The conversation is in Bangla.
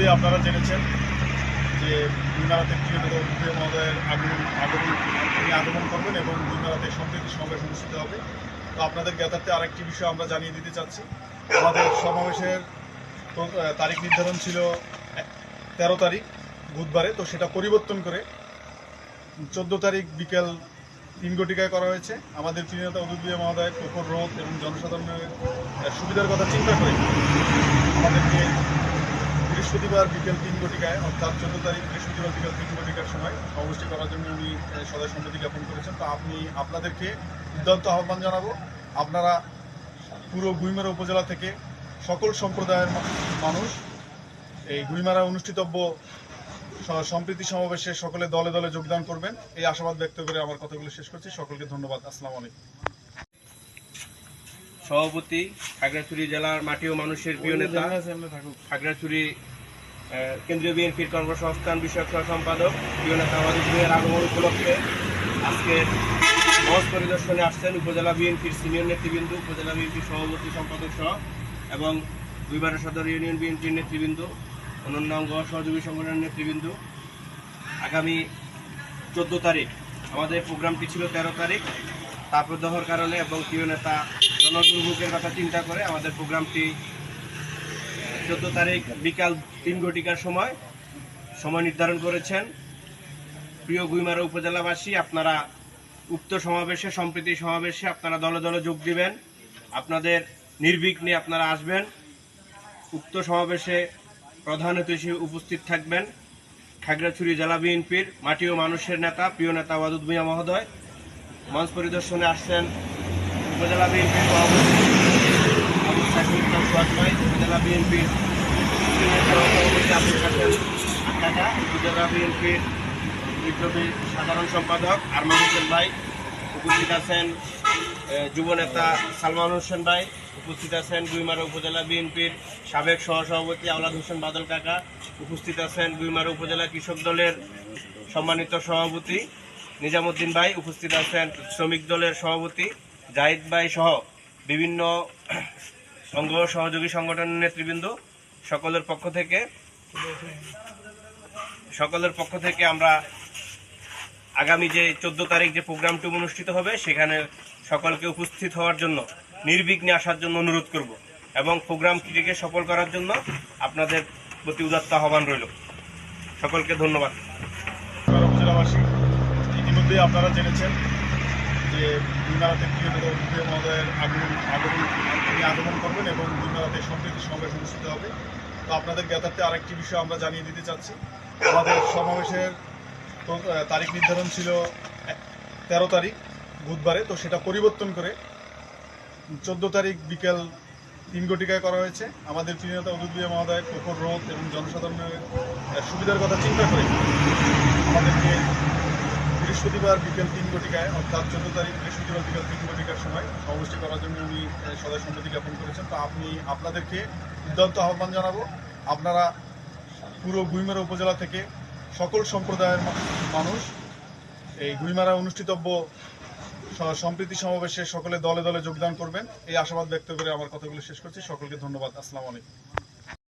ইতিমধ্যেই আপনারা জেনেছেন যে গুইমারাতে প্রিয় নেতা অভিপ্রিয় মহোদয়ের আগমন করবেন এবং গুইমারাতে সম্প্রীতি সমাবেশ অনুষ্ঠিত হবে। তো আপনাদের জ্ঞাতার্থে আরেকটি বিষয় আমরা জানিয়ে দিতে চাচ্ছি। আমাদের সমাবেশের তারিখ নির্ধারণ ছিল 13 তারিখ বুধবারে, তো সেটা পরিবর্তন করে 14 তারিখ বিকেল 3 ঘটিকায় করা হয়েছে। আমাদের প্রিয় নেতা অভিপ্রিয় মহোদয়ের প্রখর রোধ এবং জনসাধারণের সুবিধার কথা চিন্তা করে আমাদেরকে বৃহস্পতিবার বিকেল 3 ঘটিকায় অর্থাৎ 14 তারিখ বৃহস্পতিবার বিকেল 3 ঘটিকার সময় সমাবেশটি করার জন্য উনি সদয় সম্মতি জ্ঞাপন করেছেন। তো আপনাদেরকে উদ্যত আহ্বান জানাবো, আপনারা পুরো গুইমারা উপজেলা থেকে সকল সম্প্রদায়ের মানুষ এই গুইমারা অনুষ্ঠিতব্য সম্প্রীতি সমাবেশে সকলে দলে দলে যোগদান করবেন, এই আশাবাদ ব্যক্ত করে আমার কথাগুলো শেষ করছি। সকলকে ধন্যবাদ। আসসালামু আলাইকুম। সভাপতি খাগড়াছড়ি জেলার মাটি ও মানুষের প্রিয় নেতা, খাগড়াছড়ি কেন্দ্রীয় বিএনপির কর্মসংস্থান বিষয়ক সহ সম্পাদক প্রিয় নেতা ওয়াদুদ ভূঁইয়ার আগমন উপলক্ষে আজকে মঞ্চ পরিদর্শনে আসছেন উপজেলা বিএনপির সিনিয়র নেতৃবৃন্দ, উপজেলা বিএনপির সভাপতি সম্পাদক সহ এবং গুইমারা সদর ইউনিয়ন বিএনপির নেতৃবৃন্দ, অন্যান্য অঙ্গ সহযোগী সংগঠনের নেতৃবৃন্দ। আগামী 14 তারিখ আমাদের প্রোগ্রামটি ছিল 13 তারিখ, তাপদাহর কারণে এবং প্রিয় নেতা জনদুর্ভোগের কথা চিন্তা করে আমাদের প্রোগ্রামটি 14 তারিখ বিকাল 3 ঘটিকার সময় নির্ধারণ করেছেন। প্রিয় গুইমারা উপজেলাবাসী, আপনারা উক্ত সমাবেশে সম্প্রীতি সমাবেশে আপনারা দলে দলে যোগ দিবেন, আপনাদের নির্বিঘ্নে আপনারা আসবেন। উক্ত সমাবেশে প্রধান অতিথি উপস্থিত থাকবেন খাগড়াছড়ি জেলা বিএনপির মাটি ও মানুষের নেতা প্রিয় নেতা ওয়াদুদ ভূঁইয়া মহোদয়। মঞ্চ পরিদর্শনে আসছেন উপজেলা বিএনপির সভাপতি উপজেলা বিএনপির সভাপতি আব্দুল কাদের কাকা, উপজেলা বিএনপির বিপ্লবী সাধারণ সম্পাদক আরমান হোসেন ভাই, উপস্থিত আছেন যুব নেতা সালমান হোসেন ভাই, উপস্থিত আছেন গুইমারা উপজেলা বিএনপির সাবেক সহসভাপতি আওলাদ হোসেন বাদল কাকা, উপস্থিত আছেন গুইমারা উপজেলা কৃষক দলের সম্মানিত সভাপতি নিজামুদ্দিন ভাই, উপস্থিত আছেন শ্রমিক দলের সভাপতি জাহিদ ভাই সহ বিভিন্ন অঙ্গ সহযোগী সংগঠনের নেতৃবৃন্দ। সকলের পক্ষ থেকে আমরা আগামী যে 14 তারিখ যে প্রোগ্রামটি অনুষ্ঠিত হবে সেখানে সকলকে উপস্থিত হওয়ার জন্য, নির্বিঘ্নে আসার জন্য অনুরোধ করব এবং প্রোগ্রামটিকে সফল করার জন্য আপনাদের প্রতি উদাত্ত আহ্বান রইল। সকলকে ধন্যবাদ। উপজেলাবাসী, ইতিমধ্যেই আপনারা জেনেছেন যে গুইমারাতে প্রিয় নেতা অভিপ্রিয় মহোদয়ের আগমন করবেন এবং গুইমারাতে সম্প্রীতি সমাবেশ অনুষ্ঠিত হবে। তো আপনাদের জ্ঞাতার্থে আরেকটি বিষয় আমরা জানিয়ে দিতে চাচ্ছি। আমাদের সমাবেশের তারিখ নির্ধারণ ছিল 13 তারিখ বুধবারে, তো সেটা পরিবর্তন করে 14 তারিখ বিকেল 3 ঘটিকায় করা হয়েছে। আমাদের প্রিয় নেতা অভিপ্রিয় মহোদয়ের প্রখর রোধ এবং জনসাধারণের সুবিধার কথা চিন্তা করে আমাদেরকে বৃহস্পতিবার বিকেল 3 ঘটিকায় অর্থাৎ 14 তারিখ বৃহস্পতিবার বিকেল 3 ঘটিকার সময় সমাবেশটি করার জন্য উনি সদয় সম্মতি জ্ঞাপন করেছেন। তো আপনাদেরকে উদ্যত আহ্বান জানাবো, আপনারা পুরো গুইমারা উপজেলা থেকে সকল সম্প্রদায়ের মানুষ এই গুইমারা অনুষ্ঠিতব্য সম্প্রীতি সমাবেশে সকলে দলে দলে যোগদান করবেন, এই আশাবাদ ব্যক্ত করে আমার কথাগুলো শেষ করছি। সকলকে ধন্যবাদ। আসসালামু আলাইকুম।